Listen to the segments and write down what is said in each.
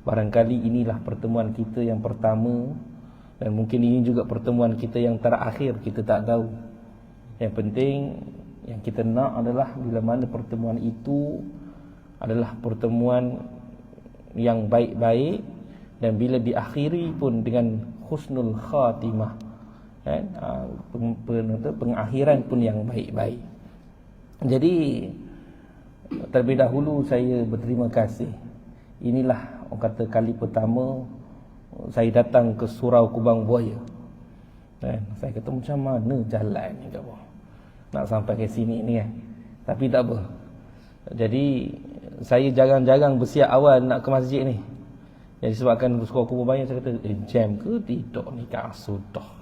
Barangkali inilah pertemuan kita yang pertama, dan mungkin ini juga pertemuan kita yang terakhir, kita tak tahu. Yang penting yang kita nak adalah bila mana pertemuan itu adalah pertemuan yang baik-baik, dan bila diakhiri pun dengan husnul khatimah, pengakhiran pun yang baik-baik. Jadi terlebih dahulu saya berterima kasih. Inilah orang kata kali pertama saya datang ke Surau Kubang Buaya. Saya kata macam mana jalan ni kau nak sampai ke sini ni kan. Tapi tak apa. Jadi saya jarang-jarang bersiap awal nak ke masjid ni. Jadi sebabkan Surau Kubang Buaya, saya kata jam ke tidak ni kan, sudah.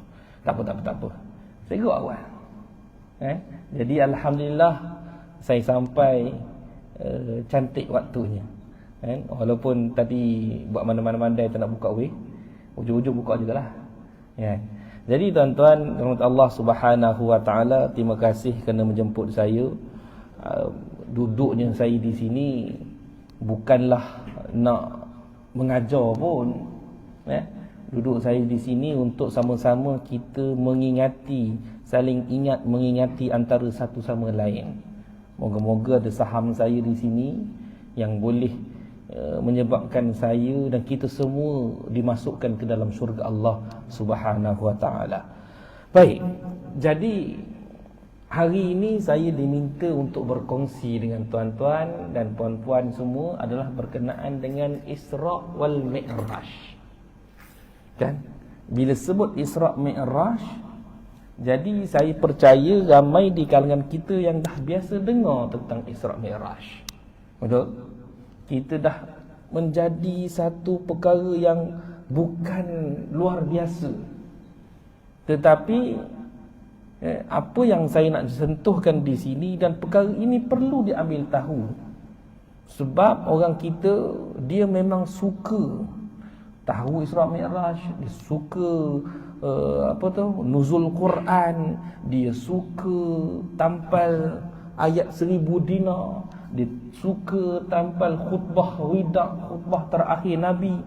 Tak apa. Saya go awal. Jadi alhamdulillah saya sampai cantik waktunya. Walaupun tadi buat mana-mana mandai tak nak buka weh, ujung-ujung buka jugalah. Jadi tuan-tuan, Allah Subhanahu Wa Taala, terima kasih kerana menjemput saya. Duduknya saya di sini bukanlah nak mengajar pun. Duduk saya di sini untuk sama-sama kita mengingati, saling ingat mengingati antara satu sama lain. Moga-moga ada saham saya di sini yang boleh menyebabkan saya dan kita semua dimasukkan ke dalam syurga Allah Subhanahu Wa Taala. Baik, jadi hari ini saya diminta untuk berkongsi dengan tuan-tuan dan puan-puan semua adalah berkenaan dengan Isra' wal Mi'raj. Kan? Bila sebut Isra' Mi'raj, jadi saya percaya ramai di kalangan kita yang dah biasa dengar tentang Isra' Mi'raj. Betul? Kita dah menjadi satu perkara yang bukan luar biasa. Tetapi apa yang saya nak sentuhkan di sini, dan perkara ini perlu diambil tahu. Sebab orang kita dia memang suka tahu Isra' Mi'raj, dia suka nuzul Quran, dia suka tampal ayat 1000 dinar, dia suka tampal khutbah wida', khutbah terakhir Nabi.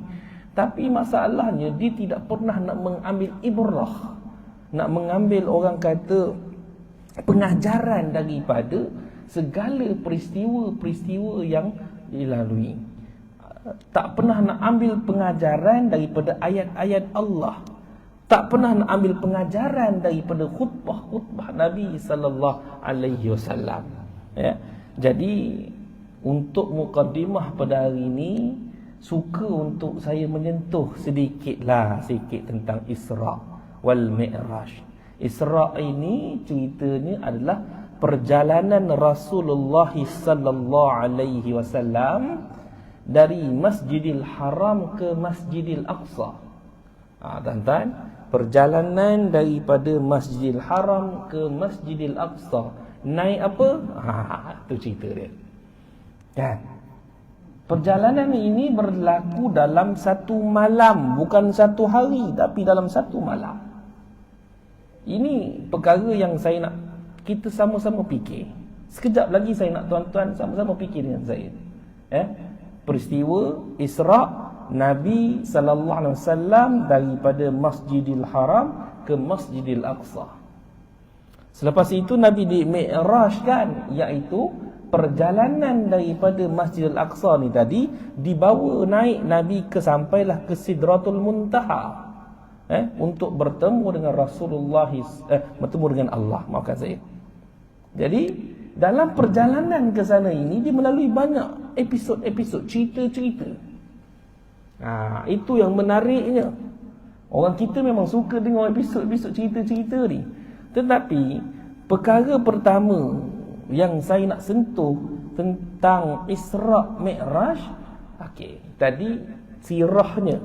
Tapi masalahnya dia tidak pernah nak mengambil ibrah, nak mengambil orang kata pengajaran daripada segala peristiwa-peristiwa yang dilalui. Tak pernah nak ambil pengajaran daripada ayat-ayat Allah. Tak pernah nak ambil pengajaran daripada khutbah-khutbah Nabi sallallahu alaihi wasallam. Jadi untuk mukaddimah pada hari ini, suka untuk saya menyentuh sikit tentang Isra' wal Mi'raj. Isra' ini ceritanya adalah perjalanan Rasulullah sallallahu alaihi wasallam dari Masjidil Haram ke Masjidil Aqsa. Tuan-tuan, perjalanan daripada Masjidil Haram ke Masjidil Aqsa, naik apa? Itu cerita dia. Kan? Perjalanan ini berlaku dalam satu malam, bukan satu hari, tapi dalam satu malam. Ini perkara yang saya nak kita sama-sama fikir. Sekejap lagi saya nak tuan-tuan sama-sama fikir dengan saya. Peristiwa Isra' Nabi sallallahu alaihi wasallam daripada Masjidil Haram ke Masjidil Aqsa. Selepas itu Nabi di Mi'rajkan, iaitu perjalanan daripada Masjidil Aqsa ni tadi dibawa naik Nabi sampailah ke Sidratul Muntaha, untuk bertemu dengan Rasulullah, bertemu dengan Allah, maafkan saya. Jadi dalam perjalanan ke sana ini dia melalui banyak episod-episod, cerita-cerita. Itu yang menariknya. Orang kita memang suka dengar episod-episod cerita-cerita ni. Tetapi perkara pertama yang saya nak sentuh tentang Isra' Mi'raj, tadi sirahnya.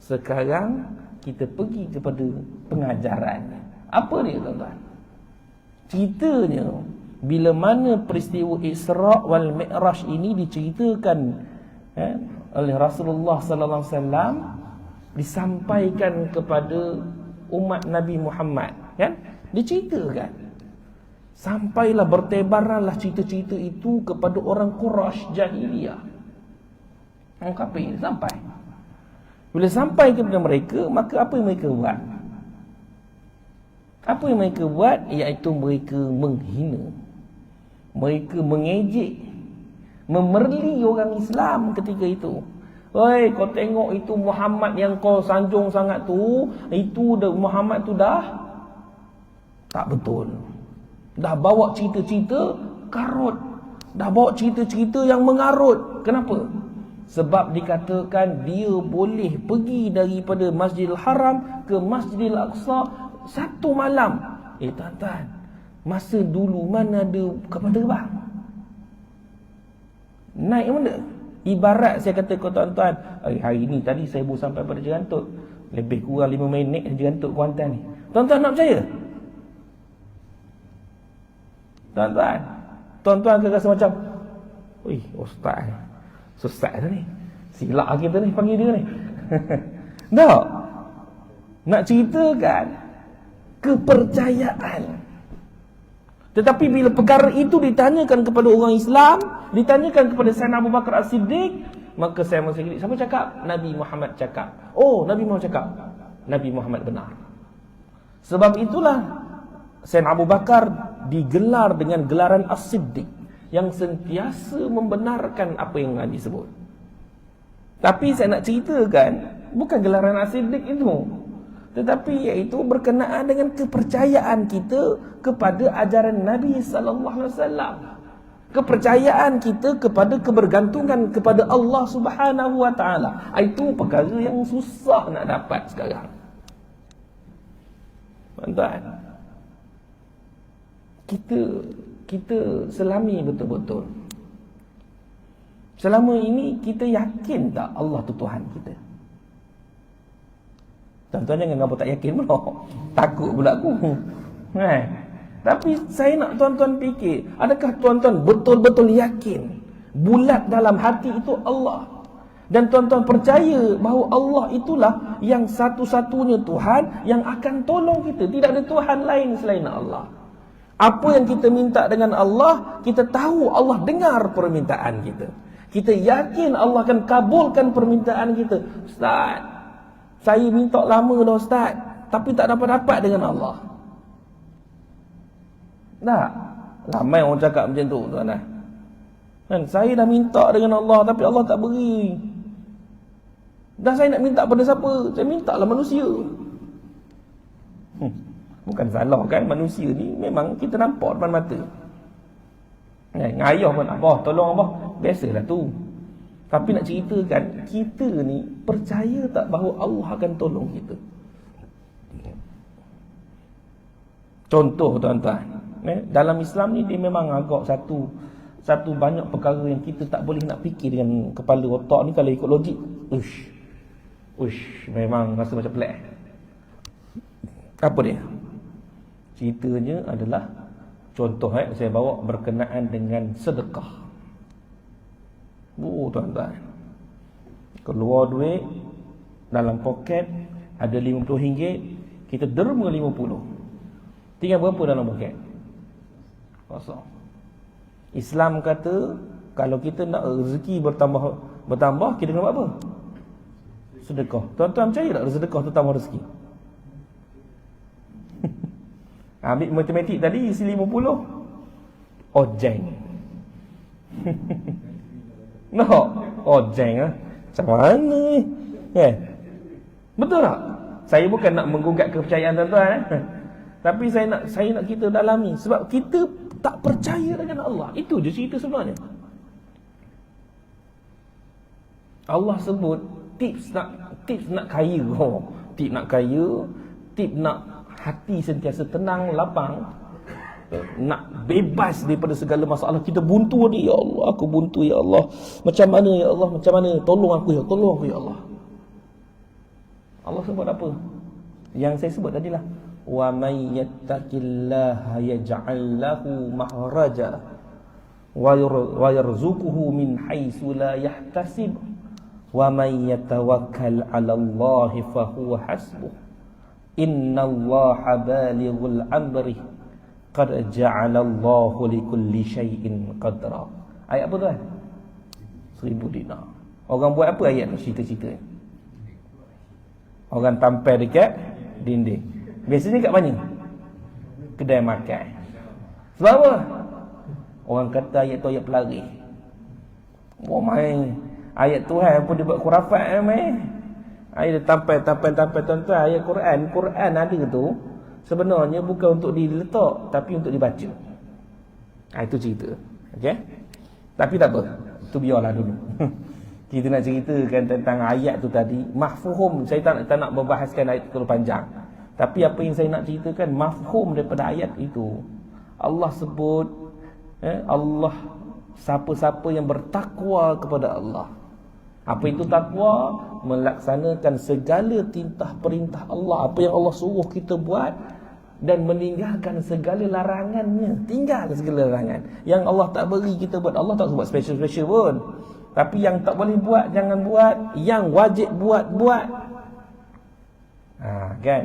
Sekarang kita pergi kepada pengajarannya. Apa dia tuan-tuan? Ceritanya, bila mana peristiwa Isra' wal Mi'raj ini diceritakan oleh Rasulullah sallallahu alaihi wasallam, disampaikan kepada umat Nabi Muhammad, kan? Diceritakan. Sampailah bertebaranlah cerita-cerita itu kepada orang Quraisy jahiliyah. Orang kafir sampai. Bila sampai kepada mereka, maka apa yang mereka buat? Apa yang mereka buat? Iaitu mereka menghina, mereka mengejek, memerli orang Islam ketika itu. Oi, kau tengok itu Muhammad yang kau sanjung sangat tu, itu Muhammad tu dah tak betul. Dah bawa cerita-cerita karut, dah bawa cerita-cerita yang mengarut. Kenapa? Sebab dikatakan dia boleh pergi daripada Masjidil Haram ke Masjidil Aqsa satu malam. Tuan-tuan, masa dulu mana ada kapal terbang? Naik mana? Ibarat saya kata kepada tuan-tuan, hari ni tadi saya baru sampai pada Jerantut, lebih kurang 5 minit Jerantut Kuantan ni. Tuan-tuan nak percaya? Tuan-tuan akan rasa macam, oi, ustaz sesat dah ni, silap kita ni panggil dia ni. Tak, nak ceritakan kepercayaan. Tetapi bila perkara itu ditanyakan kepada orang Islam, ditanyakan kepada Sayyidina Abu Bakar As-Siddiq, maka saya masih kira, siapa cakap? Nabi Muhammad cakap. Oh, Nabi Muhammad cakap. Nabi Muhammad benar. Sebab itulah Sayyidina Abu Bakar digelar dengan gelaran As-Siddiq, yang sentiasa membenarkan apa yang Nabi sebut. Tapi saya nak ceritakan bukan gelaran As-Siddiq itu, tetapi iaitu berkenaan dengan kepercayaan kita kepada ajaran Nabi sallallahu alaihi wasallam. Kepercayaan kita kepada kebergantungan kepada Allah Subhanahu wa taala. Itu perkara yang susah nak dapat sekarang. Tuan-tuan, kita selami betul-betul. Selama ini kita yakin tak Allah tu Tuhan kita? Tuan-tuan jangan ngapa tak yakin pula. Takut pula aku. Tapi saya nak tuan-tuan fikir, adakah tuan-tuan betul-betul yakin, bulat dalam hati itu Allah? Dan tuan-tuan percaya bahawa Allah itulah yang satu-satunya Tuhan yang akan tolong kita. Tidak ada Tuhan lain selain Allah. Apa yang kita minta dengan Allah, kita tahu Allah dengar permintaan kita. Kita yakin Allah akan kabulkan permintaan kita. Ustaz, saya minta lama dah Ustaz, tapi tak dapat-dapat dengan Allah. Tak? Ramai orang cakap macam tu, tuan. Kan, saya dah minta dengan Allah, tapi Allah tak beri. Dah saya nak minta pada siapa? Saya minta lah manusia. Bukan salah kan, manusia ni memang kita nampak depan mata. Ngayah pun, abah tolong abah, biasalah tu. Tapi nak ceritakan, kita ni percaya tak bahawa Allah akan tolong kita? Contoh tuan-tuan, dalam Islam ni dia memang agak satu banyak perkara yang kita tak boleh nak fikir dengan kepala otak ni. Kalau ikut logik, memang rasa macam pelik. Apa dia? Ceritanya adalah, contoh saya bawa berkenaan dengan sedekah. Tuan-tuan, keluar duit dalam poket ada RM50, kita derma 50. Tinggal berapa dalam poket? Kosong. Islam kata kalau kita nak rezeki bertambah, kita kena buat apa? Sedekah. Tuan-tuan percaya tak sedekah tu tambah rezeki? Ambil matematik tadi, isi 50. Ojeng. No, ojeng lah. Macam mana ni? Betul tak? Saya bukan nak menggugat kepercayaan tuan-tuan. Tapi saya nak kita dalami. Sebab kita tak percaya dengan Allah. Itu je cerita sebenarnya. Allah sebut tips nak kaya. Tips nak kaya, tips nak hati sentiasa tenang, lapang, nak bebas daripada segala masalah. Kita buntu ni, ya Allah, aku buntu ya Allah. Macam mana ya Allah, macam mana? Tolong aku ya Allah. Allah sebut apa? Yang saya sebut tadilah. Wa may yattaqillaha yaj'al lahu mahraja wa yarzuquhu min haitsu la yahtasib wa may yatawakkal 'ala Allah fa huwa hasbuh. Innallaha balighul amri qad ja'alallahu likulli syai'in qadra. Ayat apa tuan? 1000 dinar. Orang buat apa ayat tu cerita-cerita? Orang tampal dekat dinding. Biasanya kat mana? Kedai makan. Sebab apa? Orang kata ayat tu ayat pelari. Oh main ayat Tuhan pun dia buat khurafat main. Ayat tampal tuan-tuan, ayat Quran ada tu sebenarnya bukan untuk diletak tapi untuk dibaca. Itu cerita. Okey. Tapi tak apa. Itu biarlah dulu. Kita nak ceritakan tentang ayat tu tadi. Mafhum, saya tak nak membahaskan ayat itu terlalu panjang. Tapi apa yang saya nak ceritakan mafhum daripada ayat itu. Allah sebut Allah, siapa-siapa yang bertakwa kepada Allah. Apa itu takwa? Melaksanakan segala tintah perintah Allah, apa yang Allah suruh kita buat, dan meninggalkan segala larangannya. Tinggal segala larangan yang Allah tak beri kita buat. Allah tak sebut special-special pun, tapi yang tak boleh buat jangan buat, yang wajib buat. Kan?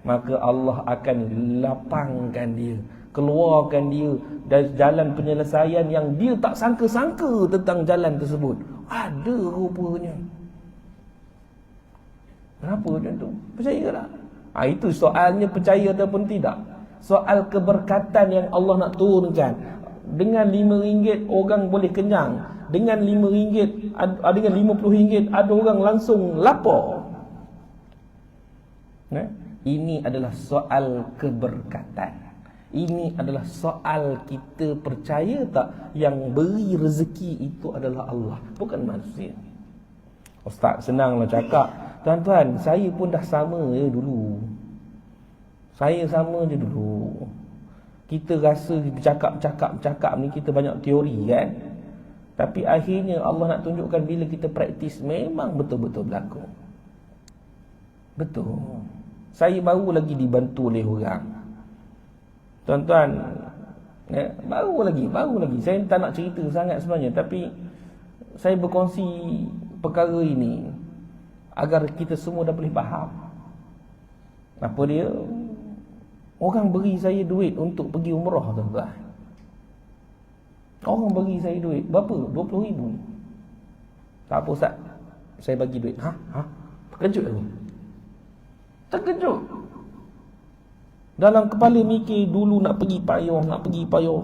Maka Allah akan lapangkan dia, keluarkan dia dari jalan penyelesaian yang dia tak sangka-sangka tentang jalan tersebut. Ada rupanya. Kenapa macam tu? Percaya ke tak? Itu soalnya percaya ataupun tidak. Soal keberkatan yang Allah nak turunkan. Dengan RM5 orang boleh kenyang. Dengan RM5, dengan RM50 ada orang langsung lapar. Ini adalah soal keberkatan. Ini adalah soal kita percaya tak yang beri rezeki itu adalah Allah, bukan manusia. Ustaz, senanglah cakap. Tuan-tuan, saya pun dah sama je dulu. Saya sama je dulu. Kita rasa bercakap ni kita banyak teori kan. Tapi akhirnya Allah nak tunjukkan bila kita praktis memang betul-betul berlaku. Betul. Saya baru lagi dibantu oleh orang. Tuan-tuan, baru lagi. Saya tak nak cerita sangat sebenarnya, tapi saya berkongsi perkara ini agar kita semua dah boleh faham. Apa dia? Orang beri saya duit untuk pergi umrah, tuan-tuan. Orang bagi saya duit. Berapa? 20,000. Tak apa Ustaz, saya bagi duit. Terkejut aku. Terkejut. Dalam kepala mikir dulu nak pergi payah.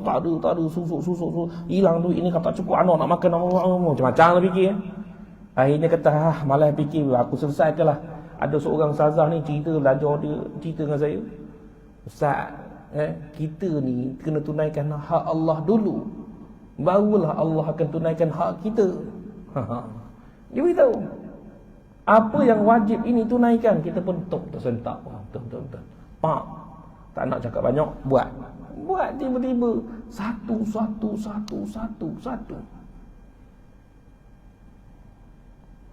Tak ada, susuk. Hilang duit ni, tak cukup anak nak makan, macam-macam lah fikir. Akhirnya kata, malas fikir, aku selesaikanlah. Ada seorang ustazah ni cerita, belajar dia, cerita dengan saya. Ustaz, kita ni kena tunaikan hak Allah dulu, barulah Allah akan tunaikan hak kita. Dia beritahu apa yang wajib ini tunaikan. Kita pun tersentak. Betul. Pak, tak nak cakap banyak, buat tiba-tiba satu.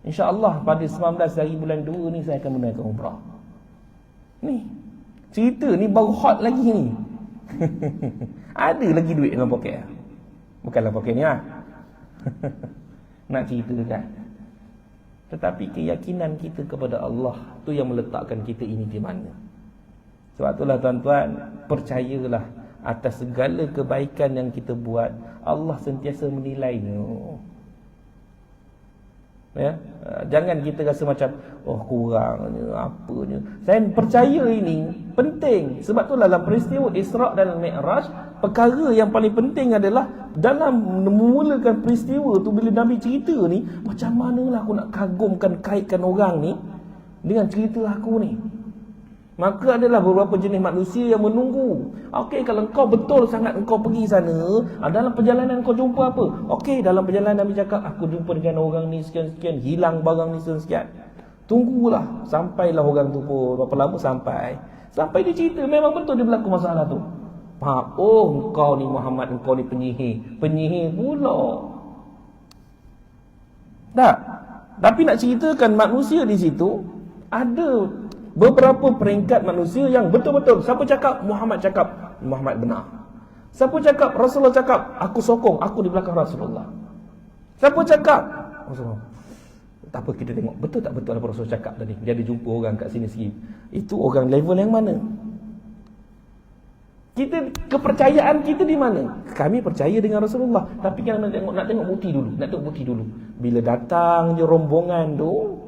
InsyaAllah pada 19 hari bulan 2 ni saya akan menunaikan umrah. Ni cerita ni baru hot lagi ni. Ada lagi duit dalam poket. Bukanlah poket ni lah. Nak ceritakan. Tetapi keyakinan kita kepada Allah tu yang meletakkan kita ini di mana. Sebab itulah tuan-tuan, percayalah atas segala kebaikan yang kita buat, Allah sentiasa menilainya. Jangan kita rasa macam kurangnya, apanya. Saya percaya ini penting. Sebab itulah dalam peristiwa Isra' dan Mi'raj, perkara yang paling penting adalah dalam memulakan peristiwa tu, bila Nabi cerita ni, macam manalah aku nak kagumkan, kaitkan orang ni dengan cerita aku ni. Maka adalah beberapa jenis manusia yang menunggu. Okey, kalau engkau betul sangat engkau pergi sana, dalam perjalanan kau jumpa apa? Okey, dalam perjalanan Nabi cakap, aku jumpa dengan orang ni sekian-sekian, hilang barang ni sekian-sekian. Tunggulah, sampailah orang tu pun berapa lama sampai dia cerita, memang betul dia berlaku masalah tu. Faham? Engkau ni Muhammad, engkau ni penyihir pula. Tak. Tapi nak ceritakan manusia di situ, ada beberapa peringkat manusia yang betul-betul. Siapa cakap? Muhammad cakap, Muhammad benar. Siapa cakap? Rasulullah cakap, aku sokong, aku di belakang Rasulullah. Siapa cakap? Rasulullah. Tak apa, kita tengok betul tak betul apa Rasul cakap tadi. Dia ada jumpa orang kat sini sikit. Itu orang level yang mana? Kepercayaan kita di mana? Kami percaya dengan Rasulullah, tapi kan nak tengok bukti dulu. Bila datang je rombongan tu,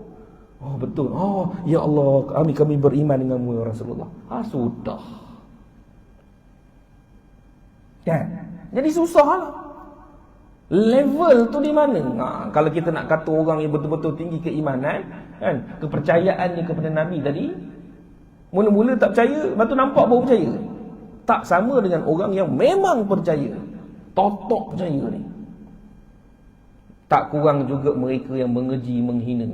oh betul. Oh ya Allah, kami beriman denganmu ya Rasulullah. Sudah. Kan? Jadi susahlah. Level tu di mana? Kalau kita nak kata orang yang betul-betul tinggi keimanan, kan, kepercayaannya kepada Nabi tadi, mula-mula tak percaya, lepas tu nampak baru percaya. Tak sama dengan orang yang memang percaya, totok percaya ni. Tak kurang juga mereka yang mengeji, menghina.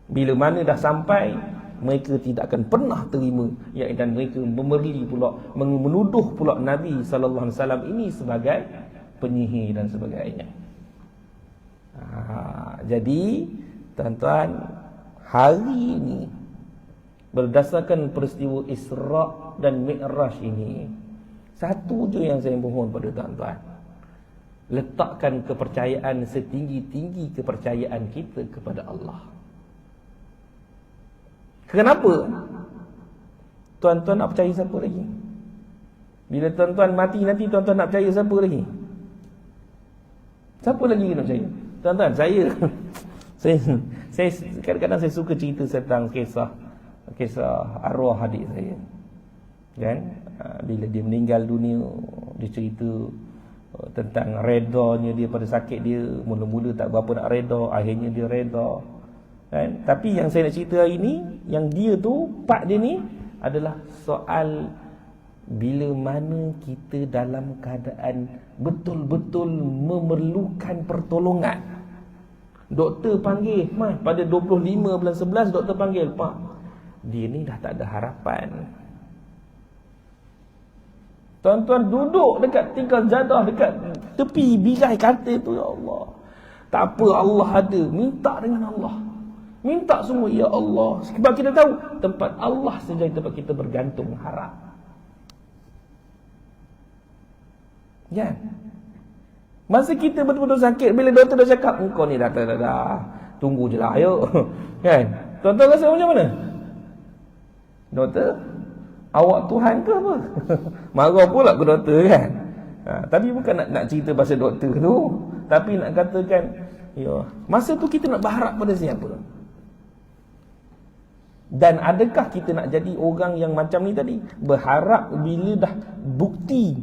Bila mana dah sampai, mereka tidak akan pernah terima, dan mereka memerli pula, menuduh pula Nabi SAW ini sebagai penyihir dan sebagainya. Jadi tuan-tuan, hari ini berdasarkan peristiwa Isra' dan Mi'raj ini, satu je yang saya mohon pada tuan-tuan, letakkan kepercayaan setinggi-tinggi kepercayaan kita kepada Allah. Kenapa? Tuan-tuan nak percaya siapa lagi? Bila tuan-tuan mati nanti, tuan-tuan nak percaya siapa lagi? Siapa lagi nak percaya? Tuan-tuan, saya kadang-kadang saya suka cerita tentang kisah arwah adik saya, kan? Bila dia meninggal dunia, dia cerita tentang redanya dia pada sakit dia. Mula-mula tak berapa nak reda, akhirnya dia reda, kan? Tapi yang saya nak cerita hari ni, yang dia tu, part dia ni adalah soal bila mana kita dalam keadaan betul-betul memerlukan pertolongan. Doktor panggil, pada 25 bulan 11 doktor panggil, Pak, dia ni dah tak ada harapan. Tuan-tuan duduk dekat tingkap jadah, dekat tepi birai katil tu, ya Allah, tak apa, Allah ada, minta dengan Allah, minta semua, ya Allah. Sebab kita tahu tempat Allah saja tempat kita bergantung harap. Kan? Masa kita betul-betul sakit, bila doktor dah cakap, engkau ni dah tunggu je lah, ayo. Kan? Tuan-tuan rasa macam mana? Doktor, awak Tuhan ke apa? Marah pula ke doktor, kan? Tapi bukan nak cerita pasal doktor tu, tapi nak katakan, ya, masa tu kita nak berharap pada siapa? Dan adakah kita nak jadi orang yang macam ni tadi? Berharap bila dah bukti,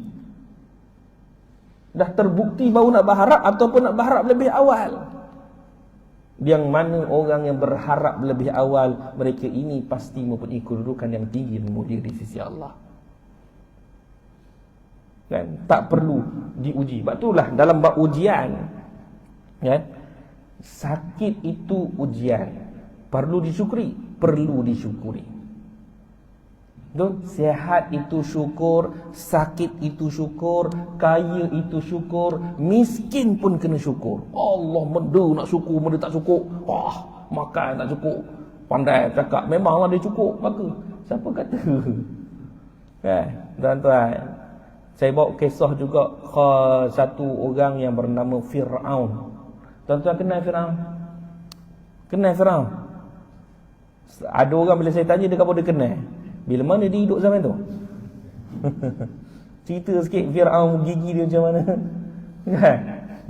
dah terbukti baru nak berharap, ataupun nak berharap lebih awal? Yang mana orang yang berharap lebih awal, mereka ini pasti mempunyai kedudukan yang tinggi dan mulia di sisi Allah. Kan? Tak perlu diuji. Sebab itulah dalam bab ujian, kan? Sakit itu ujian. Perlu disyukuri, perlu disyukuri. Sihat itu syukur, sakit itu syukur, kaya itu syukur, miskin pun kena syukur. Allah, menda nak syukur, menda tak syukur. Makan tak cukup, pandai cakap, memanglah dia cukup. Maka siapa kata? Tuan-tuan, saya bawa kisah juga satu orang yang bernama Fir'aun. Tuan-tuan kenal Fir'aun? Kenal Fir'aun? Ada orang bila saya tanya dia, apa dia kenal? Bila mana dia hidup zaman tu? Cerita sikit Fir'aun, gigi dia macam mana? Kan?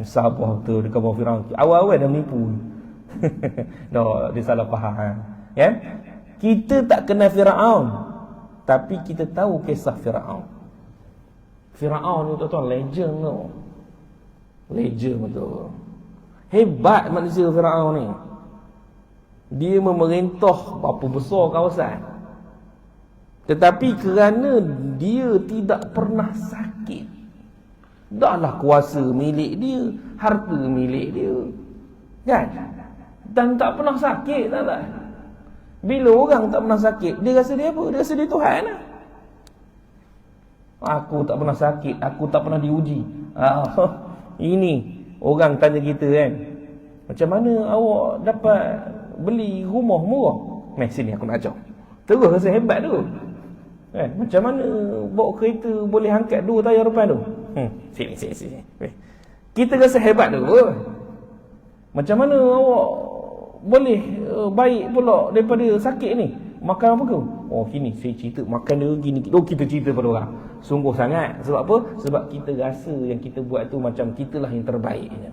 Sabar tu dekat bawah Fir'aun. Awal-awal dah menipu. Dah, dia salah faham. Ya? Kita tak kenal Fir'aun, tapi kita tahu kisah Fir'aun. Fir'aun ni tuan-tuan, legend tu. Legend betul. Hebat manusia Fir'aun ni. Dia memerintah berapa besar kawasan. Tetapi kerana dia tidak pernah sakit, dahlah kuasa milik dia, harta milik dia, kan? Dan tak pernah sakit, tak? Bila orang tak pernah sakit, dia rasa dia apa? Dia rasa dia Tuhan lah. Aku tak pernah sakit, aku tak pernah diuji. Ini orang tanya kita, kan, macam mana awak dapat beli rumah murah? Meh, sini aku nak ajar. Terus rasa hebat tu. Macam mana bawa kereta boleh angkat 2 tayar depan tu? Sini. Kita rasa hebat tu. Macam mana awak boleh baik pula daripada sakit ni? Makan apa ke? Oh gini, saya cerita makan dia gini. Oh kita cerita pada orang. Sungguh sangat. Sebab apa? Sebab kita rasa yang kita buat tu macam kitalah yang terbaiknya.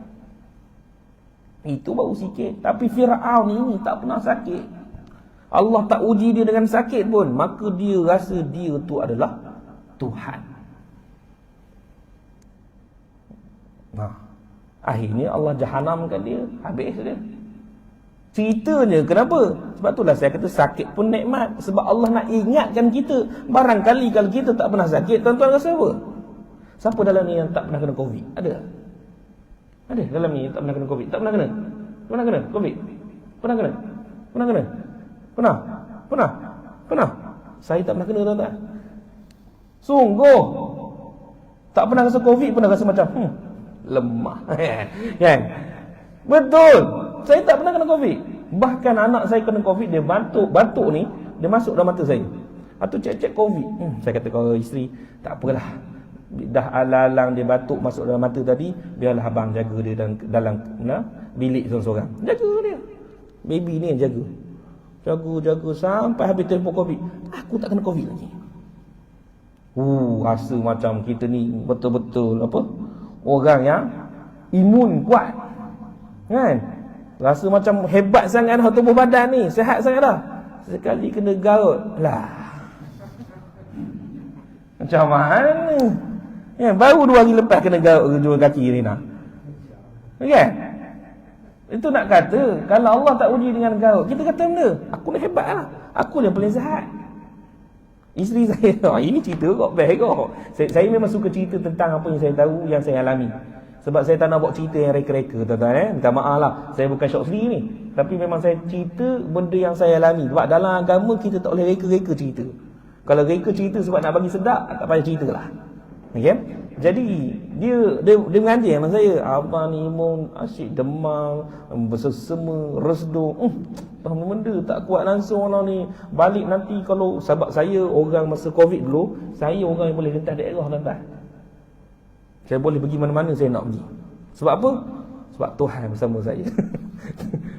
Itu baru sikit. Tapi Fir'aun ini tak pernah sakit. Allah tak uji dia dengan sakit pun. Maka dia rasa dia tu adalah Tuhan. Nah, akhirnya Allah jahanamkan dia. Habis dia. Ceritanya kenapa? Sebab itulah saya kata sakit pun nikmat. Sebab Allah nak ingatkan kita. Barangkali kalau kita tak pernah sakit, tuan-tuan rasa apa? Siapa dalam ni yang tak pernah kena COVID? Ada? Ada dalam ni yang tak pernah kena COVID? Tak pernah kena? Pernah kena COVID? Pernah kena? Pernah kena? Pernah? Pernah? Pernah? Saya tak pernah kena, tuan-tuan. Sungguh tak pernah rasa COVID, pernah rasa macam lemah. Kan? Betul. Saya tak pernah kena COVID. Bahkan anak saya kena COVID, dia batuk ni, dia masuk dalam mata saya. Atau cek-cek COVID. Saya kata kepada isteri, tak apalah. Dah alang-alang dia batuk masuk dalam mata tadi, biarlah abang jaga dia dalam bilik seorang-seorang. Jaga dia. Baby ni yang jaga. Jaga sampai habis tempoh COVID. Aku tak kena COVID lagi. Rasa macam kita ni betul-betul apa? Orang yang imun kuat. Kan? Rasa macam hebat sangat dah tubuh badan ni, sihat sangat dah. Sekali kena garut lah. Macam mana? Ya, baru 2 hari lepas kena garut kedua kaki ni nak. Kan? Itu nak kata kalau Allah tak uji dengan garut, kita kata benda, aku ni hebat lah. Aku yang paling sihat. Isteri saya, ini cerita kok, best kok. Saya memang suka cerita tentang apa yang saya tahu, yang saya alami. Sebab saya tak nak buat cerita yang reka-reka, tuan-tuan. Minta maaf lah, saya bukan syok sendiri ni. Tapi memang saya cerita benda yang saya alami. Sebab dalam agama kita tak boleh reka-reka cerita. Kalau reka cerita sebab nak bagi sedap, tak payah cerita lah. Okay? Jadi dia mengaji dengan saya, abang ni imun asyik demam, bersesema, resdo. Benda tak kuat langsung lah ni. Balik nanti kalau, sebab saya orang masa COVID dulu, saya orang yang boleh lintas daerah, tuan-tuan. Saya boleh pergi mana-mana saya nak pergi. Sebab apa? Sebab Tuhan bersama saya.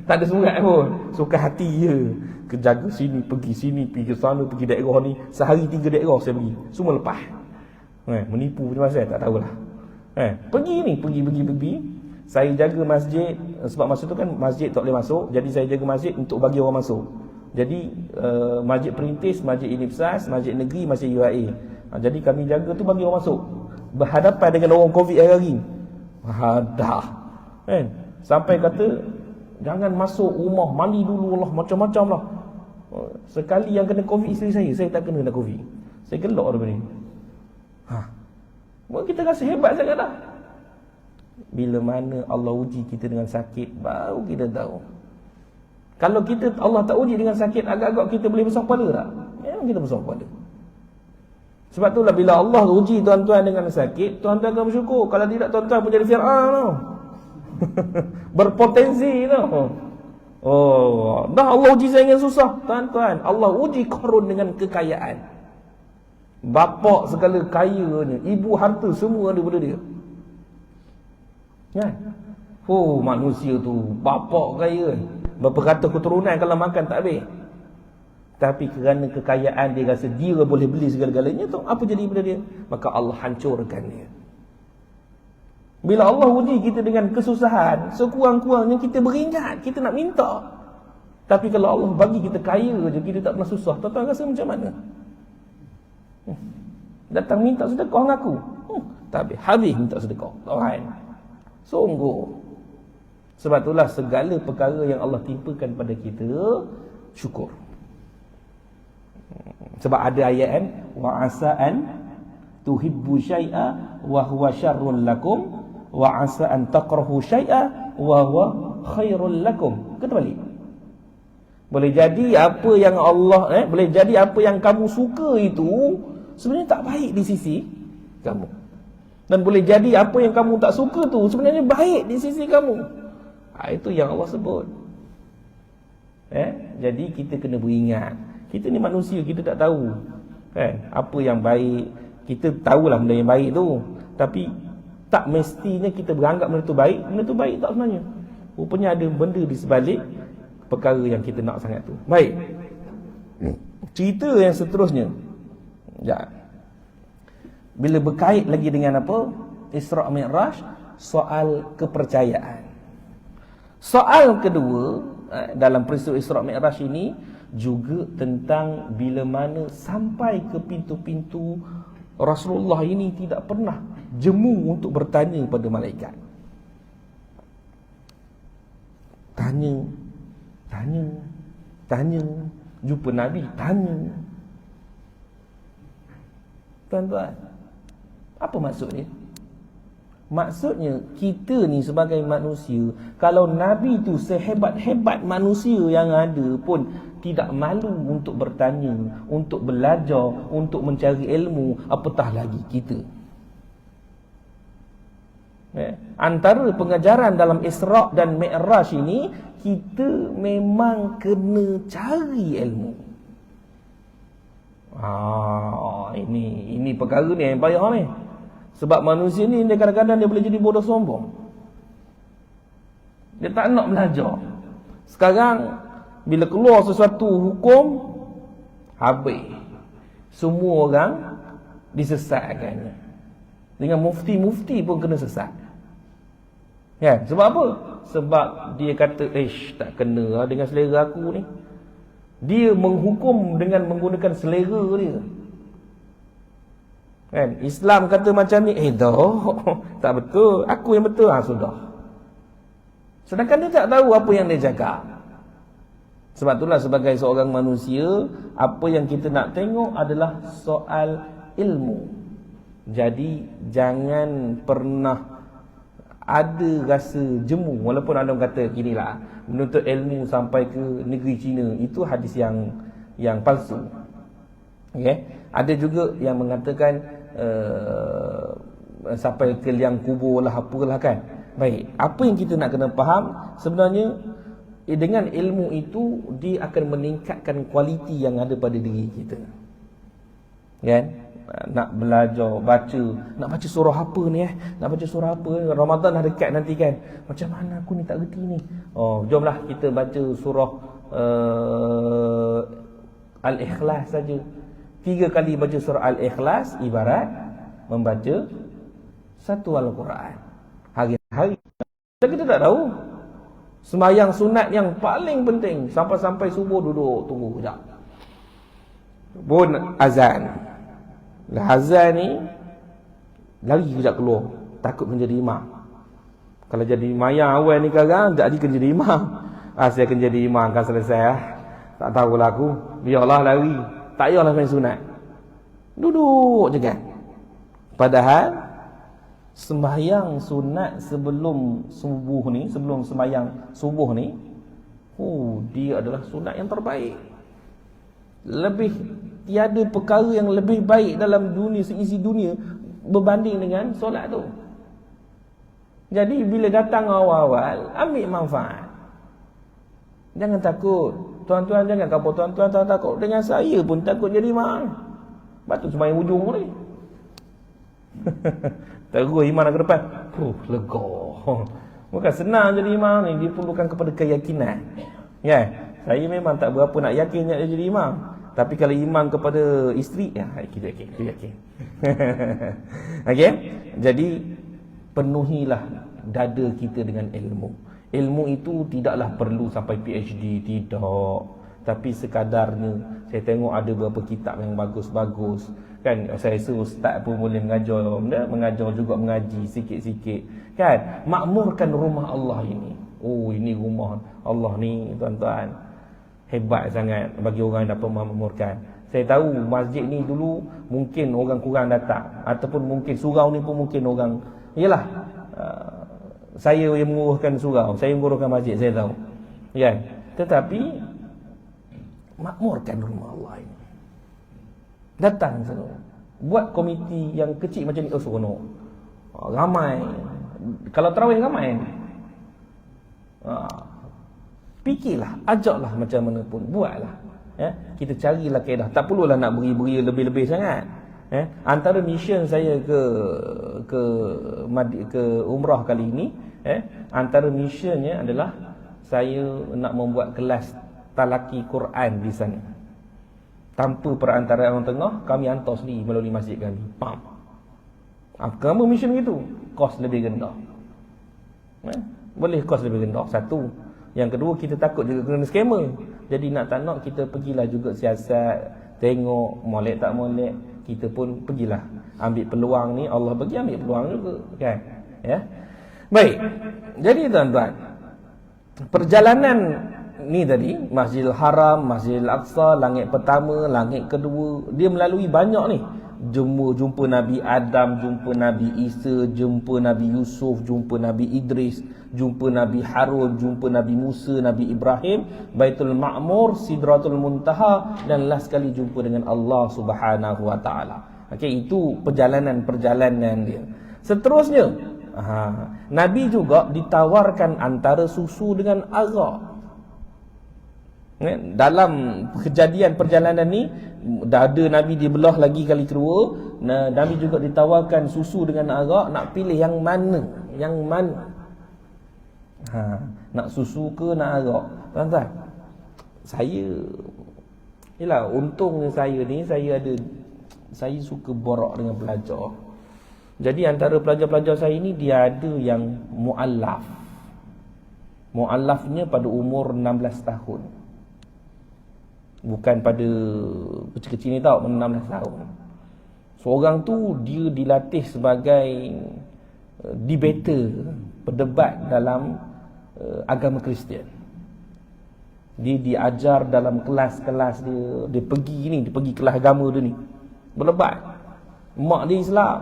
Tak ada surat pun. Suka hati je. Kejaga sini, pergi ke sana, pergi daerah ni. Sehari 3 daerah saya pergi. Semua lepas. Menipu macam mana saya tak tahulah. Pergi ni, pergi. Saya jaga masjid. Sebab masa tu kan masjid tak boleh masuk. Jadi saya jaga masjid untuk bagi orang masuk. Jadi masjid perintis, masjid Inipsas, masjid negeri, masjid UAE. Jadi kami jaga tu bagi orang masuk. Berhadapan dengan orang COVID hari-hari. Dah. Kan? Sampai kata jangan masuk rumah, mandi dulu lah, macam-macam lah. Sekali yang kena COVID isteri saya tak kena COVID. Saya gelak daripada ni. Kita rasa hebat sangat dah. Bila mana Allah uji kita dengan sakit, baru kita tahu. Kalau Allah tak uji dengan sakit, agak-agak kita boleh besar kepala tak? Memang kita besar kepala. Sebab itulah bila Allah uji tuan-tuan dengan sakit, tuan-tuan akan bersyukur. Kalau tidak, tuan-tuan pun jadi Fir'aun tau. Berpotensi tau. Dah Allah uji saya dengan susah. Tuan-tuan, Allah uji Qarun dengan kekayaan. Bapak segala kayanya, ibu harta semua ada pada dia. Kan? Manusia tu bapak kaya. Berapa ratus keturunan kalau makan tak habis. Tapi kerana kekayaan dia rasa dia boleh beli segala-galanya tu, apa jadi pada dia? Maka Allah hancurkan dia. Bila Allah uji kita dengan kesusahan, sekurang-kurangnya kita beringat, kita nak minta. Tapi kalau Allah bagi kita kaya je, kita tak pernah susah, tuan-tuan rasa macam mana? Datang minta sedekah dengan aku, tapi habis minta sedekah. Tuhan, sungguh. Sebab itulah segala perkara yang Allah timpakan pada kita, syukur. Sebab ada ayat kan, wa asa'an tuhibbu syai'a wa huwa syarrun lakum wa asa'an takrahu syai'a wa huwa khairul lakum. Kata balik. Boleh jadi apa yang Allah boleh jadi apa yang kamu suka itu sebenarnya tak baik di sisi kamu. Dan boleh jadi apa yang kamu tak suka tu sebenarnya baik di sisi kamu. Itu yang Allah sebut. Jadi kita kena beringat. Kita ni manusia, kita tak tahu kan apa yang baik. Kita tahulah benda yang baik tu, tapi tak mestinya kita beranggap benda tu baik. Benda tu baik tak sebenarnya. Rupanya ada benda di sebalik perkara yang kita nak sangat tu. Baik. Cerita yang seterusnya, ya, bila berkait lagi dengan apa? Isra' Mi'raj, soal kepercayaan. Soal kedua dalam peristiwa Isra' Mi'raj ini juga tentang bila mana sampai ke pintu-pintu, Rasulullah ini tidak pernah jemu untuk bertanya pada malaikat. Tanya, jumpa Nabi, tanya. Tuan-tuan, apa maksudnya? Maksudnya kita ni sebagai manusia, kalau Nabi tu sehebat-hebat manusia yang ada pun tidak malu untuk bertanya, untuk belajar, untuk mencari ilmu, apatah lagi kita. Antara pengajaran dalam Isra' dan Mi'raj ini, kita memang kena cari ilmu. Ini perkara ni yang payah ni. Sebab manusia ni dia kadang-kadang dia boleh jadi bodoh sombong. Dia tak nak belajar. Sekarang bila keluar sesuatu hukum, habis. Semua orang disesatkan. Dengan mufti-mufti pun kena sesat. Ya, sebab apa? Sebab dia kata, tak kena lah dengan selera aku ni. Dia menghukum dengan menggunakan selera dia. Kan? Islam kata macam ni, tak betul, aku yang betul. Sudah. Sedangkan dia tak tahu apa yang dia cakap. Sebab itulah sebagai seorang manusia, apa yang kita nak tengok adalah soal ilmu. Jadi jangan pernah ada rasa jemu. Walaupun anda kata ginilah, menuntut ilmu sampai ke negeri Cina, itu hadis yang palsu. Okay? Ada juga yang mengatakan sampai ke liang kubur lah, apalah kan. Baik, apa yang kita nak kena faham sebenarnya, dengan ilmu itu dia akan meningkatkan kualiti yang ada pada diri kita. Kan? Nak belajar, nak baca surah apa ni nak baca surah apa, Ramadan dah dekat nanti kan, macam mana aku ni tak reti ni. Jomlah kita baca surah Al-Ikhlas saja. 3 kali baca surah Al-Ikhlas ibarat membaca satu Al-Quran hari-hari. Kita tak tahu. Sembahyang sunat yang paling penting, sampai subuh duduk tunggu sekejap, pun azan. Azan ni lari kejap keluar, takut menjadi imam. Kalau jadi mayang awal ni sekarang, jadi kena jadi imam. Saya akan jadi imam kan selesai tak tahulah aku, biarlah lari, tak payahlah main sunat, duduk je kan. Padahal sembahyang sunat sebelum subuh ni, sebelum sembahyang subuh ni, dia adalah sunat yang terbaik. Lebih tiada perkara yang lebih baik dalam dunia, seisi dunia berbanding dengan solat tu. Jadi bila datang awal-awal, ambil manfaat. Jangan takut. Tuan-tuan jangan kapal tuan-tuan tak takut. Dengan saya pun takut jadi imam. Batu sembahyang ujung ni. Terus iman ke depan. Lega. Bukan senang jadi imam ni, diperlukan kepada keyakinan. Ya, saya memang tak berapa nak yakin nak jadi imam. Tapi kalau imam kepada isteri, kita yakin. Okey. Jadi penuhilah dada kita dengan ilmu. Ilmu itu tidaklah perlu sampai PhD, tidak. Tapi sekadarnya, saya tengok ada beberapa kitab yang bagus-bagus. Kan, saya rasa ustaz pun boleh mengajar juga mengaji sikit-sikit. Kan, makmurkan rumah Allah ini. Ini rumah Allah ni, tuan-tuan. Hebat sangat bagi orang yang dapat memakmurkan. Saya tahu masjid ni dulu mungkin orang kurang datang, ataupun mungkin surau ni pun mungkin orang, yalah, saya yang menguruskan surau, saya menguruskan masjid, saya tahu. Ya, tetapi makmurkan rumah Allah ini. Datang sana. Buat komiti yang kecil macam ni, seronok. Ramai. Kalau tarawih ramai. Fikirlah, ajaklah macam mana pun, buatlah. Kita carilah kaedah. Tak perlulah nak beri-beri lebih-lebih sangat. Antara mission saya ke umrah kali ini, antara missionnya adalah saya nak membuat kelas talaki Quran di sana. Tanpa perantaraan orang tengah, kami hantar sendiri melalui masjid kami. Pam. Kenapa mission gitu? Kos lebih rendah. Boleh kos lebih rendah. Satu. Yang kedua, kita takut juga kena scammer. Jadi nak tak nak, kita pergilah juga siasat, tengok molek tak molek, kita pun pergilah ambil peluang ni. Allah bagi ambil peluang juga, kan? Ya. Baik. Jadi tuan-tuan, perjalanan ni tadi, Masjidil Haram, Masjidil Aqsa, langit pertama, langit kedua, dia melalui banyak ni. Jumpa Nabi Adam, jumpa Nabi Isa, jumpa Nabi Yusuf, jumpa Nabi Idris, jumpa Nabi Harun, jumpa Nabi Musa, Nabi Ibrahim, Baitul Ma'mur, Sidratul Muntaha, dan last sekali jumpa dengan Allah Subhanahu wa taala. Okey, itu perjalanan-perjalanan dia. Seterusnya, Nabi juga ditawarkan antara susu dengan arak. Dalam kejadian perjalanan ni, dada Nabi dibelah lagi kali kedua. Nabi juga ditawarkan susu dengan arak. Nak pilih yang mana? Yang mana? Nak susu ke nak arak? Tuan-tuan, saya, yelah, untungnya saya suka borak dengan pelajar. Jadi antara pelajar-pelajar saya ni, dia ada yang mu'allaf. Mu'allafnya pada umur 16 tahun. Bukan pada kecil-kecil ni tau, 16 tahun. Seorang tu dia dilatih sebagai debater, berdebat dalam agama Kristian. Dia diajar dalam kelas-kelas dia. Dia pergi kelas agama dia ni, berdebat. Mak dia Islam,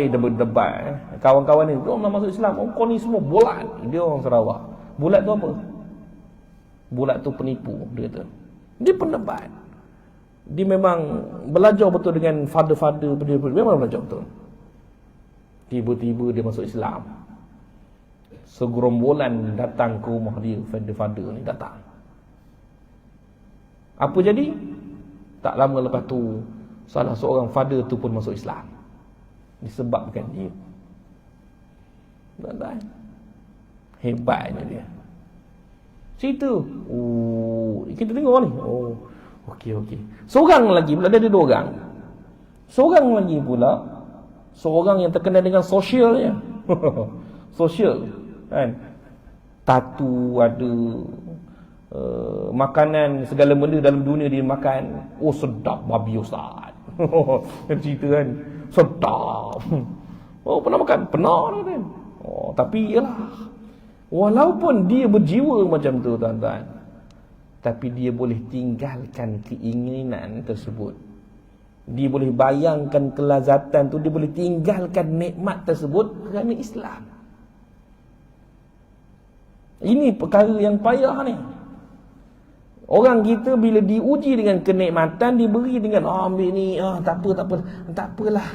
dia berdebat. Kawan-kawan ni, dia nak masuk Islam. Kau ni semua bulat. Dia orang Sarawak. Bulat tu apa? Bulat tu penipu, dia kata. Dia pendebat. Dia memang belajar betul dengan father-father. Memang belajar betul. Tiba-tiba dia masuk Islam. Segerombolan datang ke rumah dia. Father-father ni datang. Apa jadi? Tak lama lepas tu, salah seorang father tu pun masuk Islam. Disebabkan dia. Tak. Hebatnya dia. Situ. Kita tengok ni. Okey. Seorang lagi pula, ada dua orang. Seorang lagi pula, seorang yang terkenal dengan sosialnya. Sosial, kan? Tatu ada, makanan segala benda dalam dunia dia makan. Sedap babi ustaz. Cerita kan, sedap. Pernah makan? Pernah kan? Tapi yalah, walaupun dia berjiwa macam tu tuan-tuan, tapi dia boleh tinggalkan keinginan tersebut. Dia boleh bayangkan kelazatan tu, dia boleh tinggalkan nikmat tersebut kerana Islam. Ini perkara yang payah ni. Orang kita bila diuji dengan kenikmatan, diberi dengan ambil ni, tak apalah.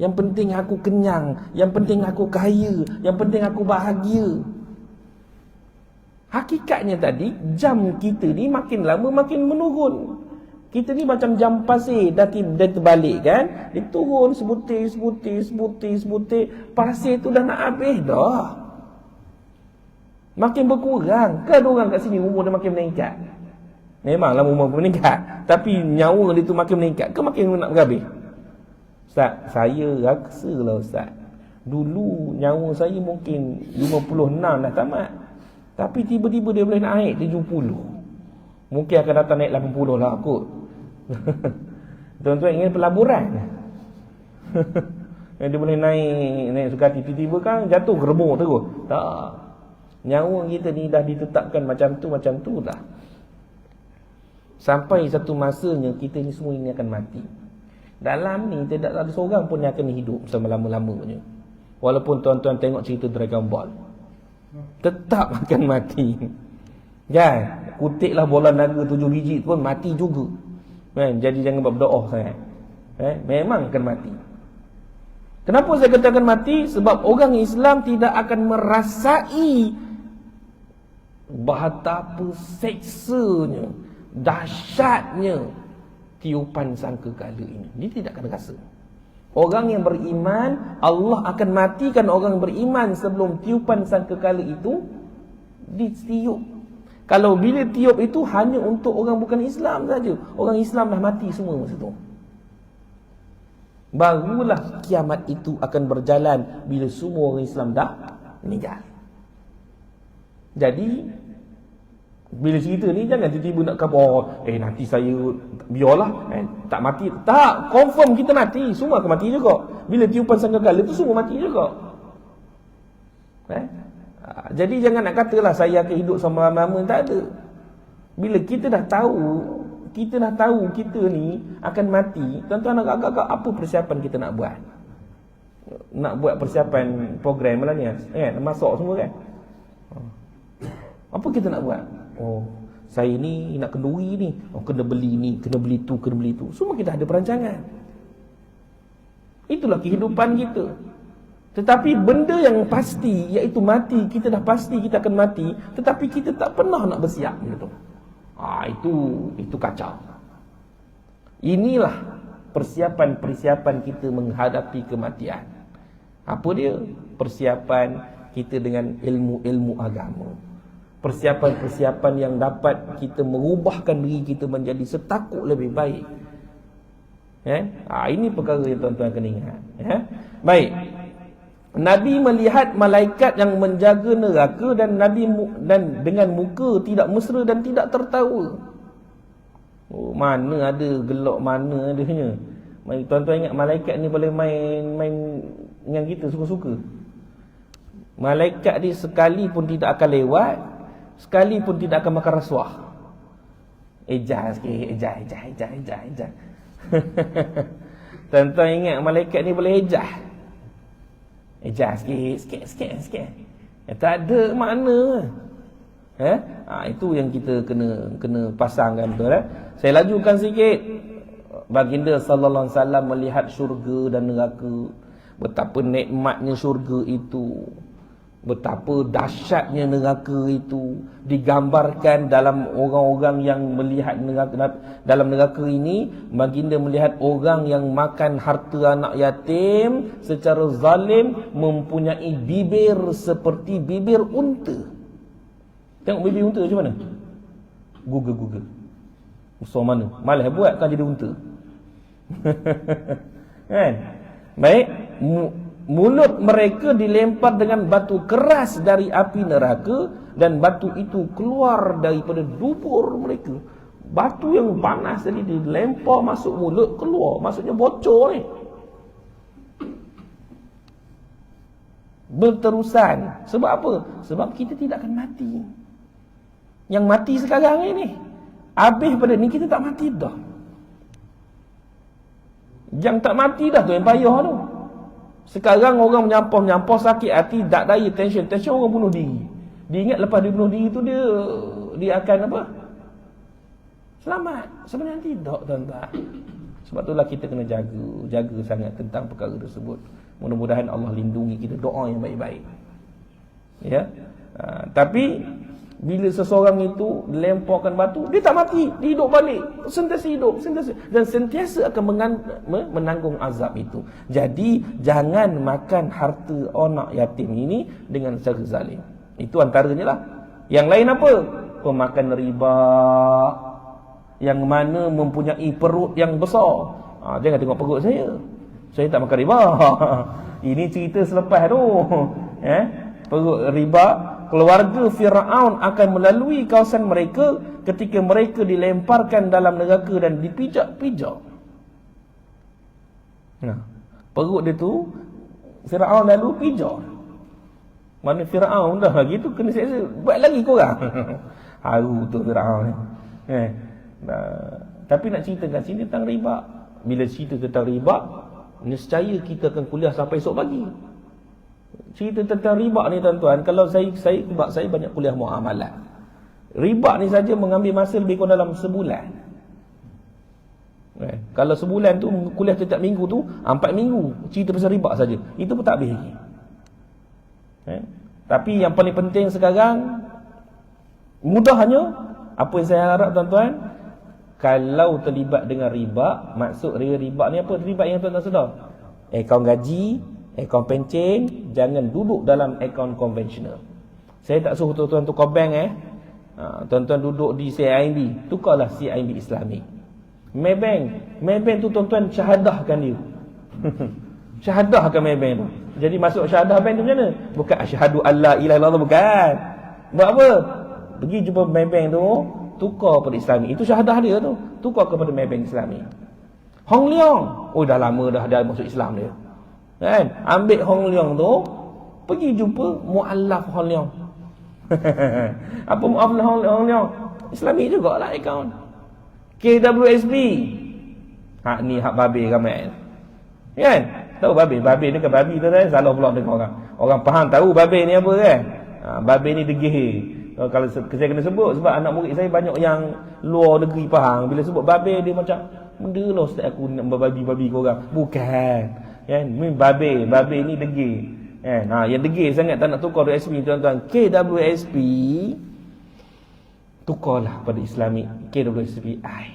Yang penting aku kenyang, yang penting aku kaya, yang penting aku bahagia. Hakikatnya tadi, jam kita ni makin lama makin menurun. Kita ni macam jam pasir, dah terbalik kan. Dia turun sebutir. Pasir tu dah nak habis dah. Makin berkurang. Kan orang kat sini umur dia makin meningkat. Memanglah umur meningkat, tapi nyawa dia tu makin meningkat ke makin nak berhabis? Ustaz, saya rasa lah Ustaz, dulu nyawa saya mungkin 56 dah tamat, tapi tiba-tiba dia boleh naik 70. Mungkin akan datang naik 80 lah kot. Tuan-tuan ingin pelaburan. Dia boleh naik sekali, tiba-tiba kan jatuh remuk terus. Tak. Nyawa kita ni dah ditetapkan macam tu dah. Sampai satu masanya kita ni semua ini akan mati. Dalam ni tidak ada seorang pun yang akan hidup selama-lamanya. Walaupun tuan-tuan tengok cerita Dragon Ball, tetap akan mati. Kan? Kutiklah bola naga 7 biji pun mati juga. Kan? Jadi jangan berdoa sangat. Memang akan mati. Kenapa saya katakan mati? Sebab orang Islam tidak akan merasai betapa seksanya, dahsyatnya tiupan sangkakala ini. Dia tidak akan rasa. Orang yang beriman, Allah akan matikan orang yang beriman sebelum tiupan sangkakala itu ditiup. Kalau bila tiup itu hanya untuk orang bukan Islam saja. Orang Islam dah mati semua masa tu. Barulah kiamat itu akan berjalan bila semua orang Islam dah meninggal. Jadi bila cerita ni jangan tiba-tiba nak khabar, nanti saya biarlah tak mati. Tak, confirm kita mati, semua akan mati juga. Bila tiupan sangkakala tu semua mati juga. Jadi jangan nak katalah saya akan hidup selama-lama, tak ada. Bila kita dah tahu kita ni akan mati, tuan-tuan agak-agak apa persiapan kita nak buat? Nak buat persiapan program lah ni kan, masuk semua kan. Apa kita nak buat? Saya ni nak kenduri ni, kena beli ni, kena beli tu, kena beli tu. Semua kita ada perancangan. Itulah kehidupan kita. Tetapi benda yang pasti, iaitu mati, kita dah pasti kita akan mati, tetapi kita tak pernah nak bersiap gitu. Itu kacau. Inilah persiapan kita menghadapi kematian. Apa dia? Persiapan kita dengan ilmu-ilmu agama. Persiapan-persiapan yang dapat kita mengubahkan diri kita menjadi setakuk lebih baik. Ini perkara yang tuan-tuan kena ingat. Baik. Nabi melihat malaikat yang menjaga neraka dan dengan muka tidak mesra dan tidak tertawa. Mana ada gelak, mana adanya. Tuan-tuan ingat malaikat ni boleh main dengan kita suka-suka. Malaikat ni sekali pun tidak akan lewat, sekali pun tidak akan makan rasuah. Ejah sikit, ejah. Tuan-tuan ingat malaikat ni boleh ejah. Ejah sikit. Tak ada makna. Itu yang kita kena pasangkan, betul. Saya lajukan sikit. Baginda sallallahu alaihi wasallam melihat syurga dan neraka. Betapa nikmatnya syurga itu, betapa dahsyatnya neraka itu digambarkan dalam orang-orang yang melihat neraka. Dalam neraka ini, baginda melihat orang yang makan harta anak yatim secara zalim, mempunyai bibir seperti bibir unta. Tengok bibir unta macam mana? Google. Besar mana? Malah buat kan jadi unta. Kan? Baik. Mulut mereka dilempar dengan batu keras dari api neraka, dan batu itu keluar daripada dubur mereka. Batu yang panas tadi dilempar masuk mulut, keluar, maksudnya bocor ni. Berterusan. Sebab apa? Sebab kita tidak akan mati. Yang mati sekarang ini, habis pada ni kita tak mati dah. Yang tak mati dah tu yang payah tu. Sekarang orang menyampah sakit hati, tak daya, tension orang bunuh diri. Dia ingat lepas dia bunuh diri tu dia akan apa? Selamat. Sebenarnya tidak, tuan-tuan. Sebab itulah kita kena jaga sangat tentang perkara tersebut. Mudah-mudahan Allah lindungi kita, doa yang baik-baik. Ya. Tapi bila seseorang itu lemparkan batu, dia tak mati, dia hidup balik, sentiasa hidup, dan sentiasa akan menanggung azab itu. Jadi jangan makan harta anak yatim ini dengan cara zalim. Itu antaranya lah. Yang lain apa? Pemakan riba, yang mana mempunyai perut yang besar. Jangan tengok perut saya tak makan riba. Ini cerita selepas tu. Perut riba. Keluarga Firaun akan melalui kawasan mereka ketika mereka dilemparkan dalam neraka dan dipijak-pijak. Perut dia tu Firaun lalu pijak. Mana Firaun dah gitu kena seksa, buat lagi korang. Haru tu Firaun ni. Tapi nak ceritakan sini tentang riba. Bila cerita tentang riba, nescaya kita akan kuliah sampai esok pagi. Cerita tentang riba ni, tuan-tuan, kalau sebab saya banyak kuliah muamalat. Riba ni saja mengambil masa lebih kurang dalam sebulan. Kalau sebulan tu kuliah setiap minggu tu 4 minggu cerita pasal riba saja. Itu pun tak habis lagi. Tapi yang paling penting sekarang, mudahnya, apa yang saya harap, tuan-tuan, kalau terlibat dengan riba, maksud riba ni apa? Riba yang tuan-tuan sedar, akaun gaji, akaun pencen, jangan duduk dalam akaun konvensional. Saya tak suruh tuan-tuan tukar bank Tuan-tuan duduk di CIMB, tukarlah CIMB Islamik. Maybank tu tuan-tuan syahadahkan dia. Syahadahkan Maybank tu. Jadi masuk syahadah bank tu macam mana? Bukan asyhadu alla ilaha illallah, bukan. Buat apa? Pergi jumpa Maybank tu, tukar pada Islamik. Itu syahadah dia tu, tukar kepada Maybank Islamik. Hong Leong, dah lama dah masuk Islam dia. Kan? Ambil Hong Leong tu, pergi jumpa muallaf Hong Leong. Apa muallaf Hong Leong? Islamik jugalah akaun. KWSB. Hak ni hak babi ramai. Kan? Tahu babi? Babi ni kan babi tu kan? Salah pula dengan orang. Orang faham tahu babi ni apa kan? Babi ni degih. Kalau saya kena sebut sebab anak murid saya banyak yang luar negeri faham. Bila sebut babi dia macam benda lah ustaz aku nak babi-babi kau orang. Bukan. Kan? Ni babi ni degih. Kan? Yang degih sangat tak nak tukar WSP tuan-tuan. KWSP tukarlah pada Islamik. KWSP I.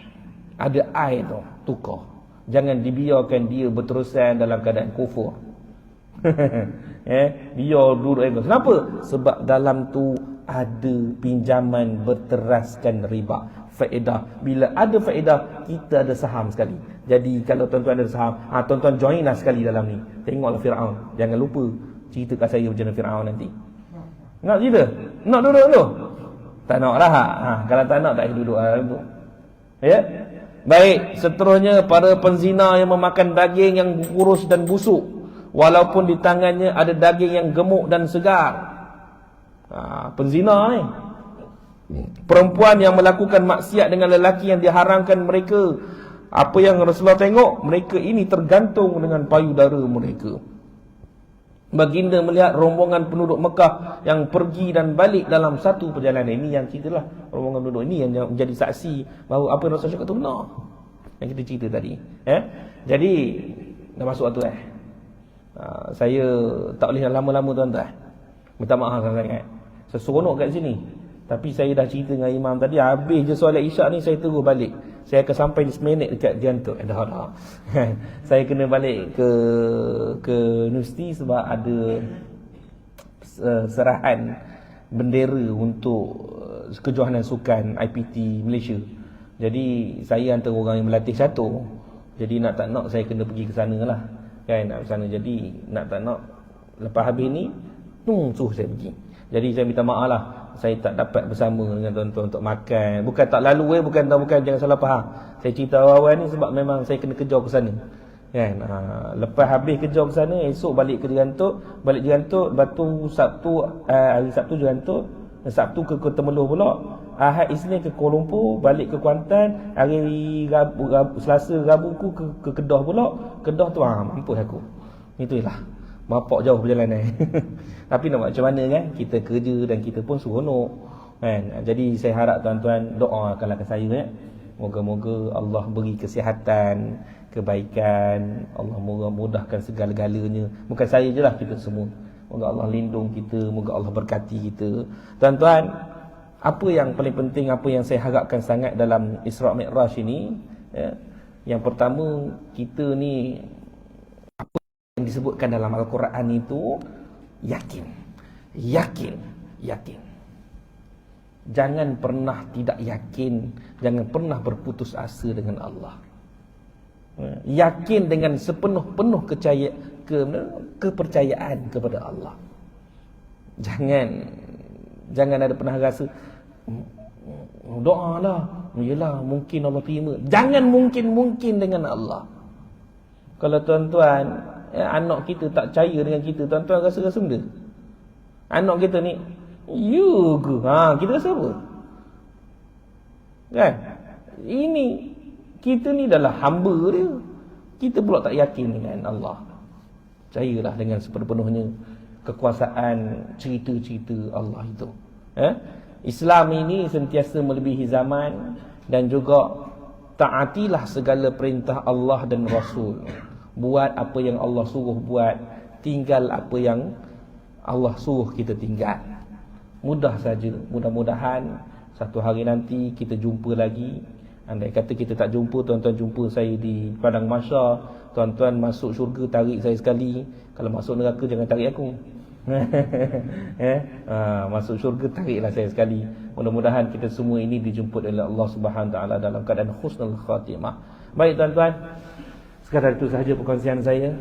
Ada I tu, tukar. Jangan dibiarkan dia berterusan dalam keadaan kufur. Biar duduk ego. Kenapa? Sebab dalam tu ada pinjaman berteraskan riba, faedah. Bila ada faedah, kita ada saham sekali. Jadi kalau tuan-tuan ada saham, tuan-tuan join lah sekali dalam ni. Tengoklah Firaun. Jangan lupa cerita kat saya macam mana Firaun nanti. Nak cerita? Nak duduk dulu? Tak nak lah. Kalau tak nak, tak duduk lah. Ya? Baik, seterusnya para penzina yang memakan daging yang kurus dan busuk, walaupun di tangannya ada daging yang gemuk dan segar. Penzina ni. Perempuan yang melakukan maksiat dengan lelaki yang diharamkan mereka. Apa yang Rasulullah tengok, mereka ini tergantung dengan payudara mereka. Baginda melihat rombongan penduduk Mekah yang pergi dan balik dalam satu perjalanan. Ini yang ceritalah rombongan penduduk ini yang menjadi saksi bahawa apa yang Rasulullah cakap itu benar. Yang kita cerita tadi. Jadi dah masuk waktu saya tak boleh lama-lama tuan-tuan. Minta maaf sangat-sangat. Saya seronok kat sini. Tapi saya dah cerita dengan imam tadi, habis je solat isyak ni saya terus balik. Saya akan sampai di seminit dekat Jantuk. Dah. Saya kena balik ke universiti sebab ada serahan bendera untuk kejohanan sukan IPT Malaysia. Jadi saya antara orang yang melatih satu. Jadi nak tak nak saya kena pergi ke sana lah. Kan, nak ke sana. Jadi nak tak nak lepas habis ni suruh saya pergi. Jadi saya minta maaf lah, saya tak dapat bersama dengan tuan-tuan untuk makan. Bukan tak lalu bukan jangan salah faham. Saya cerita awal-awal ni sebab memang saya kena kejar ke sana. Kan? Lepas habis kejar ke sana, esok balik ke Jerantuk, batu Sabtu, hari Sabtu Jerantuk, Sabtu ke Kota Meluh pula, Ahad Isnin ke Kuala Lumpur, balik ke Kuantan, hari Selasa Rabu ke Kedah pula. Kedah tu mampus aku. Itulah. Bapak jauh perjalanan. Tapi nak buat macam mana kan? Kita kerja dan kita pun seronok kan? Jadi saya harap tuan-tuan doakanlah ke saya. Moga-moga Allah beri kesihatan, kebaikan. Allah mudahkan segala-galanya. Bukan saya je lah, kita semua. Moga Allah lindung kita. Moga Allah berkati kita. Tuan-tuan, apa yang paling penting, apa yang saya harapkan sangat dalam Isra' Mi'raj ini, yang pertama, kita ni yang disebutkan dalam Al-Quran itu yakin. Jangan pernah tidak yakin, jangan pernah berputus asa dengan Allah. Yakin dengan sepenuh-penuh kepercayaan kepada Allah. Jangan ada pernah rasa doalah, yalah mungkin Allah terima. Jangan mungkin dengan Allah. Kalau tuan-tuan anak kita tak percaya dengan kita, tuan-tuan rasa benda. Anak kita ni, you ke? Kita rasa apa? Kan? Ini, kita ni adalah hamba dia. Kita pula tak yakin dengan Allah. Percayalah dengan sepenuhnya kekuasaan cerita-cerita Allah itu. Islam ini sentiasa melebihi zaman dan juga taatilah segala perintah Allah dan Rasul. Buat apa yang Allah suruh buat, tinggal apa yang Allah suruh kita tinggal. Mudah saja. Mudah-mudahan satu hari nanti kita jumpa lagi. Andai kata kita tak jumpa, tuan-tuan jumpa saya di padang mahsyar. Tuan-tuan masuk syurga, tarik saya sekali. Kalau masuk neraka, jangan tarik aku. Masuk syurga tariklah saya sekali. Mudah-mudahan kita semua ini dijemput oleh Allah Subhanahu Wa Taala dalam keadaan husnul khatimah. Baik tuan-tuan, sekadar itu sahaja perkongsian saya.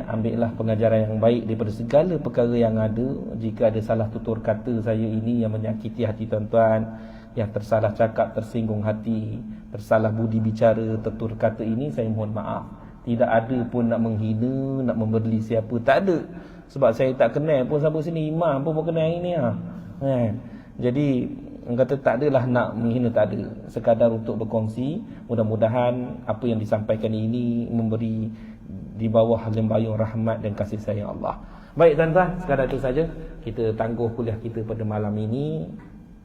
Ambillah pengajaran yang baik daripada segala perkara yang ada. Jika ada salah tutur kata saya ini yang menyakiti hati tuan-tuan, yang tersalah cakap, tersinggung hati, tersalah budi bicara, tutur kata ini, saya mohon maaf. Tidak ada pun nak menghina, nak membeli siapa, tak ada. Sebab saya tak kenal pun sampai sini, imam pun kenal ini Jadi orang kata tak adalah nak menghina, tak ada. Sekadar untuk berkongsi. Mudah-mudahan apa yang disampaikan ini memberi di bawah lembayung rahmat dan kasih sayang Allah. Baik tuan-tuan, sekadar itu saja. Kita tangguh kuliah kita pada malam ini.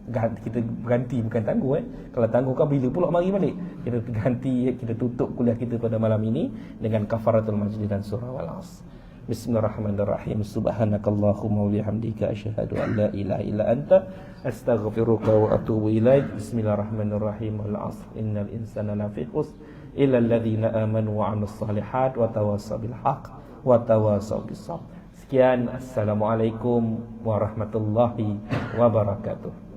Kita berganti, bukan tangguh Kalau tangguh kan bila pula mari balik. Kita ganti, kita tutup kuliah kita pada malam ini dengan kafaratul majlis dan surah Wal-Asr. Bismillahirrahmanirrahim. Subhanakallahumma wa bihamdika asyhadu an la ilaha illa anta astaghfiruka wa atubu ilaik. Bismillahirrahmanirrahim. Wal-'asr innal insana lafi khusr illa alladhina amanu wa 'amilus shalihat wa tawassaw bil haqq wa tawassaw bis sabr. Sekian, assalamualaikum warahmatullahi wabarakatuh.